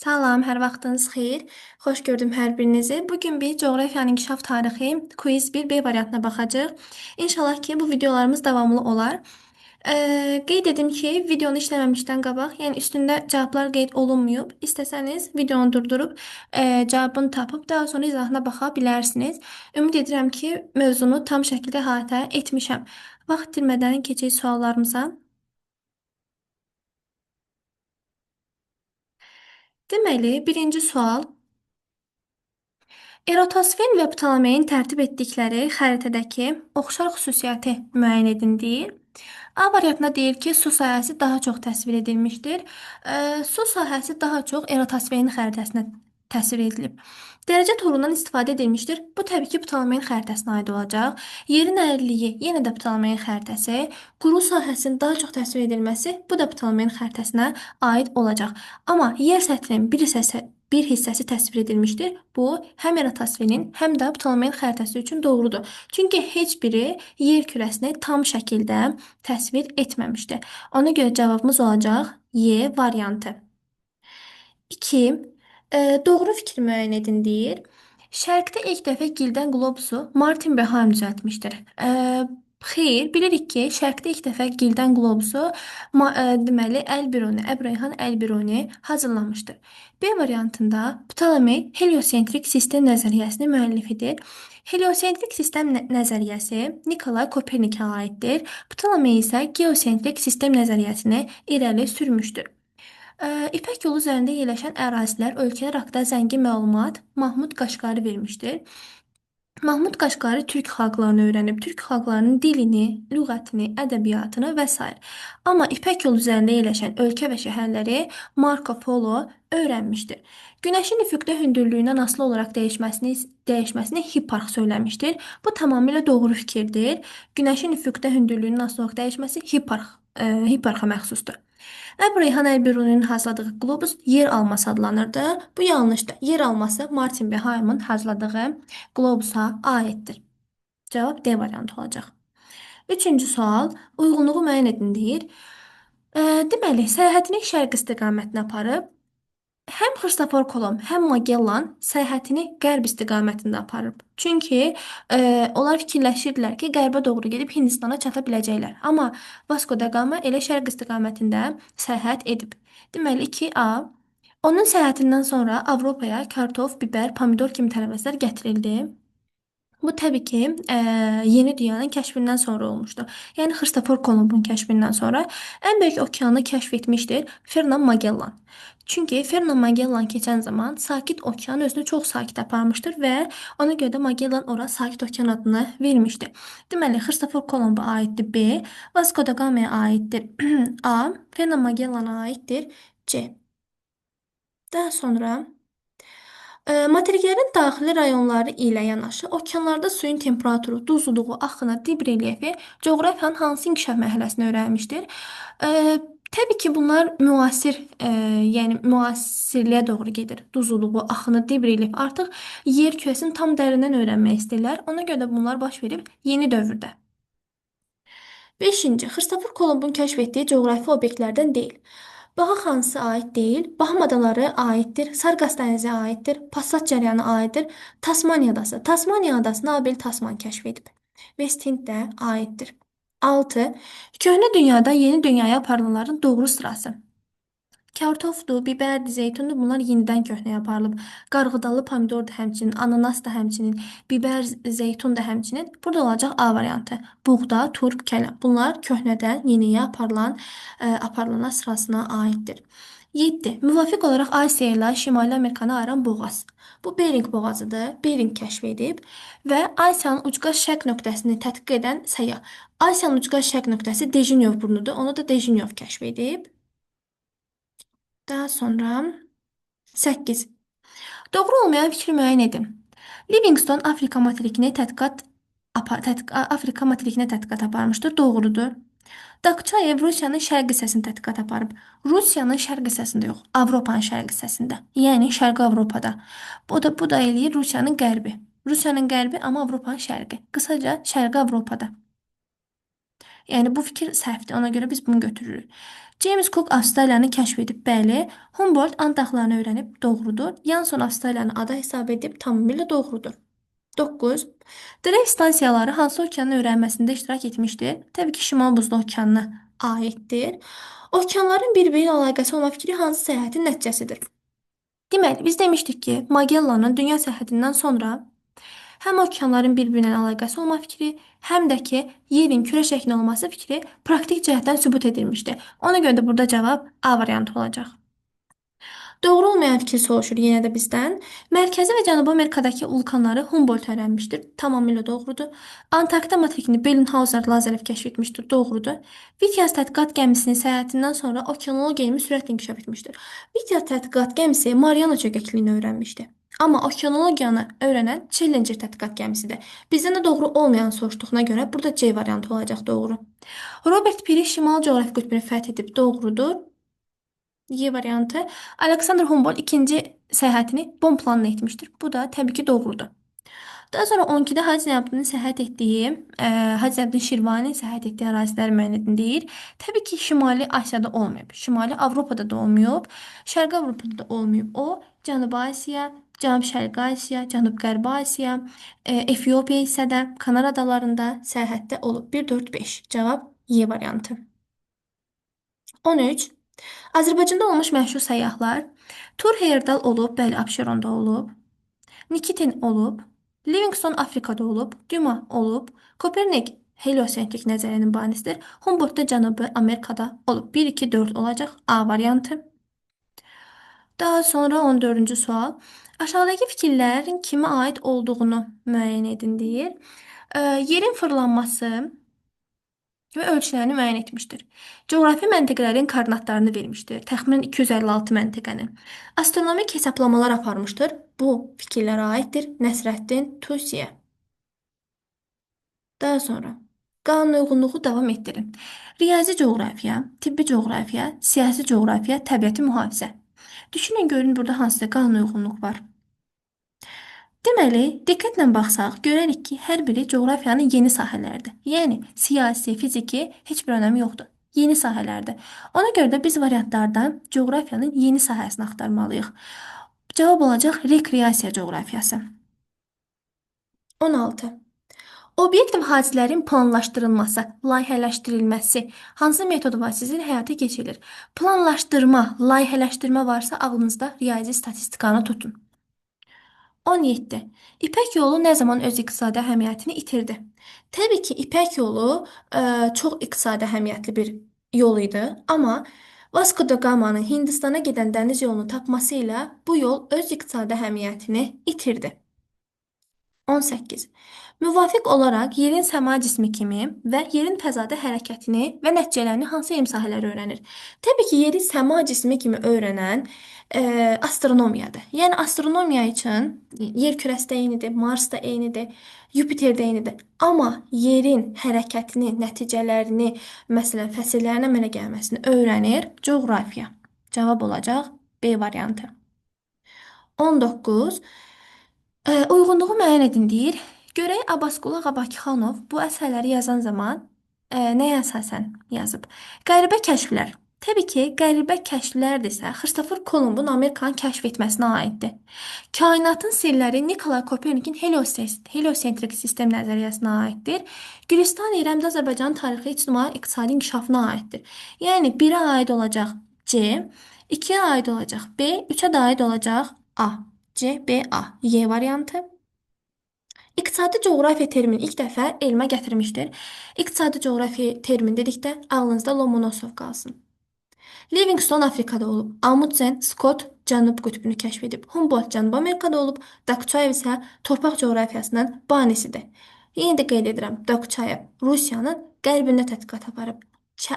Salam, hər vaxtınız xeyir. Xoş gördüm hər birinizi. Bugün bir coğrafiyanın inkişaf tarixi quiz 1B variantına baxacağıq. İnşallah ki, bu videolarımız davamlı olar. Qeyd edim ki, videonu işləməmişdən qabaq, yəni üstündə cavablar qeyd olunmayıb. İstəsəniz videonu durdurub cavabını tapıb daha sonra izahına baxa bilərsiniz. Ümid edirəm ki, mövzunu tam şəkildə əhatə etmişəm. Vaxt itirmədən keçək suallarımıza. Deməli, birinci sual. Eratosfen və Ptolemeyin tərtib etdikləri xəritədəki oxşar xüsusiyyəti müəyyən edin deyir. A variantında deyir ki, su sahəsi daha çox təsvir edilmişdir. Su sahəsi daha çox Eratosfenin xəritəsinə təsvir edilib. Dərəcə torundan istifadə edilmişdir. Bu təbii ki, Ptolemeyin xəritəsinə aid olacaq. Yerin əyriliyi yenə də Ptolemeyin xəritəsi. Quru sahəsinin daha çox təsvir edilməsi bu da Ptolemeyin xəritəsinə aid olacaq. Amma yer səthinin bir hissəsi təsvir edilmişdir. Bu, həm Eratosfenin, həm də Ptolemeyin xəritəsi üçün doğrudur. Çünki heç biri yer kürəsini tam şəkildə təsvir etməmişdir. Ona görə cavabımız olacaq Y variantı. 2. Doğru fikir müəyyən edin deyir. Şərqdə ilk dəfə gildən qlobusu Martin Behaim düzəltmişdir. Xeyr, bilirik ki, Şərqdə ilk dəfə gildən qlobusu deməli Əlbiruni, Əbreyhan Əlbiruni hazırlamışdır. B variantında Ptolemey heliosentrik sistem nəzəriyyəsinin müəllifidir. Heliosentrik sistem nəzəriyyəsi Nikolay Kopernikə aiddir. Ptolemey isə geosentrik sistem nəzəriyyəsini irəli sürmüşdür. İpək yolu üzərində yerləşən ərazilər ölkələr haqqında zəngin məlumat Mahmud Qaşqari vermişdir. Mahmud Qaşqari türk xalqlarını öyrənib, türk xalqlarının dilini, lüğətini, ədəbiyyatını və s. Amma İpək yolu üzərində yerləşən ölkə və şəhərləri Marco Polo öyrənmişdir. Günəşin üfüqdə hündürlüyündən asılı olaraq dəyişməsini Hipparx söyləmişdir. Bu tamamilə doğru fikirdir. Günəşin üfüqdə hündürlüyündən asılı olaraq dəyişməsi Hipparxa məxsusdur. Reyhan Əlbiruninin hazırladığı qlobus yer alması adlanırdı. Bu yanlışdır. Yer alması Martin Behaimin hazırladığı qlobusa aiddir. Cavab D variantı olacaq. Üçüncü sual. Uyğunluğu müəyyən edin deyir. Deməli, səyahətini şərq istiqamətinə aparıb, həm Xristofor Kolomb, həm Magellan səyahətini qərb istiqamətində aparıb. Çünki onlar fikirləşirdilər ki, qərbə doğru gedib Hindistana çata biləcəklər. Amma Vasco da Gama elə şərq istiqamətində səyahət edib. Deməli 2A. Onun səyahətindən sonra Avropaya kartof, biber, pomidor kimi tərəvəzlər gətirildi. Bu təbii ki, yeni dünyanın kəşfindən sonra olmuşdu. Yəni Xristofor Kolombun kəşfindən sonra ən böyük okeanı kəşf etmişdir Fernand Magellan. Çünki Fernand Magellan keçən zaman Sakit Okean özünü çox sakit aparmışdır və ona görə də Magellan ora Sakit Okean adını vermişdi. Deməli, Xristofor Kolomba aiddir B, Vasco da Gama'ya aiddir A, Fernand Magellana aiddir C. Daha sonra materiklərin daxili rayonları ilə yanaşı okeanlarda suyun temperaturu, duzluluğu, axını, dib relyefi coğrafiyanın hansı inkişaf mərhələsini öyrənmişdir? Təbii ki, bunlar yəni müasirliyə doğru gedir. Duzluluğu, axını, dib relyefi artıq yer kürəsini tam dərindən öyrənmək istəyirlər. Ona görə də bunlar baş verib yeni dövrdə. 5. Xristofor Kolombun kəşf etdiyi coğrafi obyektlərdən deyil. Baha Hansı aid deyil, Baham adaları aiddir, Sarqas dənizi aiddir, Passat cərəyanı aiddir, Tasmaniya adası. Tasmaniya adasını Abel Tasman kəşf edib. West Hind də aiddir. 6. Köhnə dünyada yeni dünyaya aparılanların doğru sırası. Kartofdur, biberdir, zeytundur. Bunlar yenidən köhnəyə aparılıb. Qarğıdalı pomidor da həmçinin, ananas da həmçinin, biber, zeytun da həmçinin. Burada olacaq A variantı. Buğda, turp, kələm. Bunlar köhnədən yeniyə aparılana sırasına aiddir. 7. Müvafiq olaraq Asiya ilə Şimali Amerikanı ayıran boğaz. Bu Bering boğazıdır. Bering kəşf edib və Asiyanın ucqar şərq nöqtəsini tədqiq edən səyyah. Asiyanın ucqar şərq nöqtəsi Dejinyev burnudur. Onu da Dejinyev kəşf edib. Daha sonra 8. Doğru olmayan fikri müəyyən edin. Livingstone Afrika materikinə tədqiqat aparmışdır. Doğrudur. Dakçayev Rusiyanın şərq hissəsini tədqiqat aparıb. Rusiyanın şərq hissəsində yox, Avropanın şərq hissəsində. Yəni Şərqi Avropada. Bu da eləyir Rusiyanın qərbi. Rusiyanın qərbi, amma Avropanın şərqi. Qısaca Şərqi Avropada. Yəni bu fikir səhvdir. Ona görə biz bunu götürürük. James Cook Avstraliyanı kəşf edib, bəli. Humboldt Ant dağlarını öyrənib, doğrudur. Yanson Avstraliyanı ada hesab edib, tamamilə doğrudur. 9. Dreyf stansiyaları hansı okeanın öyrənməsində iştirak etmişdir? Təbii ki, Şimal Buzlu okeanına aiddir. Okeanların bir-biri ilə əlaqəsi olma fikri hansı səyahətin nəticəsidir? Deməli, biz demişdik ki, Magellanın dünya səyahətindən sonra həm okeanların bir-birinə əlaqəsi olma fikri, həm də ki, yerin kürə şəklində olması fikri praktik cəhətdən sübut edilmişdi. Ona görə də burada cavab A variantı olacaq. Doğru olmayan fikir soruşur yenə də bizdən. Mərkəzi və Cənubi Amerikadakı vulkanları Humboldt öyrənmişdir. Tamamilə doğrudur. Antarktida materikini Bellinghauser Lazarev kəşf etmişdir. Doğrudur. Vityaz tədqiqat gəmisinin səyahətindən sonra okeanologiya elmi sürətlə inkişaf etmişdir. Vityaz tədqiqat gəmisi Mariana çökəkliyini öyrənmişdi. Amma okeanologiyanı öyrənən Challenger tədqiqat gəmisidir. Bizdən də doğru olmayan soruşduğuna görə burada C variantı olacaq doğru. Robert Piri Şimal coğrafi qütbünü fəth edib. Doğrudur. Y variantı. Alexander Humboldt ikinci səyahətini Bon planla etmişdir. Bu da təbii ki doğrudur. Daha sonra 12-də Hacı Zeynalabdinin səyahət etdiyi, Hacı Zeynalabdin Şirvani səyahət etdiyi ərazilər müəyyən edin deyir. Təbii ki, Şimali Asiyada olmayıb. Şimali Avropada da olmayıb. Şərqi Avropada da olmayıb. O, Cənubi Asiya, Cənub-Şərqi Asiya, Cənub-Qərbi Asiya, Efiopiya isə də Kanar adalarında səyahətdə olub. 1, 4, 5. Cavab Y variantı. 13. Azərbaycanda olmuş məşhur səyyahlar Tur Heyerdal olub, bəli, Abşeronda olub. Nikitin olub. Livingston Afrikada olub. Duma olub. Kopernik heliosentrik nəzəriyyənin banisidir. Humboldt da Cənubi Amerikada olub. 1, 2, 4 olacaq A variantı. Daha sonra 14-cü sual. Aşağıdakı fikirlərin kimə aid olduğunu müəyyən edin deyir. Yerin fırlanması və ölçülərini müəyyən etmişdir. Coğrafi məntəqələrin koordinatlarını vermişdir. Təxminən 256 məntəqənin. Astronomik hesablamalar aparmışdır. Bu fikirlərə aiddir Nəsrəddin Tusiyə. Daha sonra qanun uyğunluğu davam etdirin. Riyazi coğrafiya, tibbi coğrafiya, siyasi coğrafiya, təbiəti mühafizə. Düşünün görün burada hansısa qanun uyğunluq var. Deməli, diqqətlə baxsaq, görərik ki, hər biri coğrafiyanın yeni sahələridir. Yəni, siyasi, fiziki heç bir önəmi yoxdur. Yeni sahələrdir. Ona görə də biz variantlardan coğrafiyanın yeni sahəsini axtarmalıyıq. Cavab olacaq rekreasiya coğrafiyası. 16. Obyekt və hadisələrin planlaşdırılması, layihələşdirilməsi hansı metod vasitəsilə həyata keçirilir? Planlaşdırma, layihələşdirmə varsa ağlınızda riyazi statistikanı tutun. 17. İpək yolu nə zaman öz iqtisadi əhəmiyyətini itirdi? Təbii ki, İpək yolu çox iqtisadi əhəmiyyətli bir yol idi, amma Vasco da Gama'nın Hindistana gedən dəniz yolunu tapması ilə bu yol öz iqtisadi əhəmiyyətini itirdi. 18. Müvafiq olaraq yerin səma cismi kimi və yerin fəzada hərəkətini və nəticələrini hansı elm sahələri öyrənir? Təbii ki, yeri səma cismi kimi öyrənən astronomiyadır. Yəni astronomiya üçün yer kürəsi də eynidir, Mars da eynidir, Yupiter də eynidir. Amma yerin hərəkətini, nəticələrini, məsələn, fəsillərin əmələ gəlməsini öyrənir coğrafiya. Cavab olacaq B variantı. 19. Uyğunluğu müəyyən edin deyir. Görək Abbasqulu Ağabəkixanov bu əsərləri yazan zaman nəyə əsasən yazıb? Qəribə kəşflər. Təbii ki, qəribə kəşflərdirsə, Xristofor Kolumbun Amerikanı kəşf etməsinə aiddir. Kainatın sirləri Nikolay Kopernikin heliosentrik sistem nəzəriyyəsinə aiddir. Gülistan İrəmdə Azərbaycanın tarixi, ictimai, iqtisadi inkişafına aiddir. Yəni 1-ə aid olacaq C, 2-yə aid olacaq B, 3-ə də aid olacaq A. C, B, A. Y variantı. İqtisadi coğrafiya termini ilk dəfə elmə gətirmişdir. İqtisadi coğrafiya termini dedikdə ağlınızda Lomonosov qalsın. Livingston Afrikada olub. Amundsen Scott Cənub qütbünü kəşf edib. Humboldt Cənubi Amerikada olub. Dokuçayev isə torpaq coğrafiyasının banisidir. Yenə də qeyd edirəm, Dokuçayev Rusiyanın qərbində tədqiqat aparıb.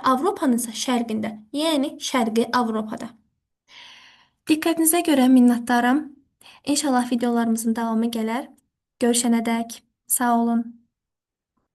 Avropanın isə şərqində, yəni Şərqi Avropada. Diqqətinizə görə minnətdaram. İnşallah videolarımızın davamı gələr. Görüşənədək sağ olun.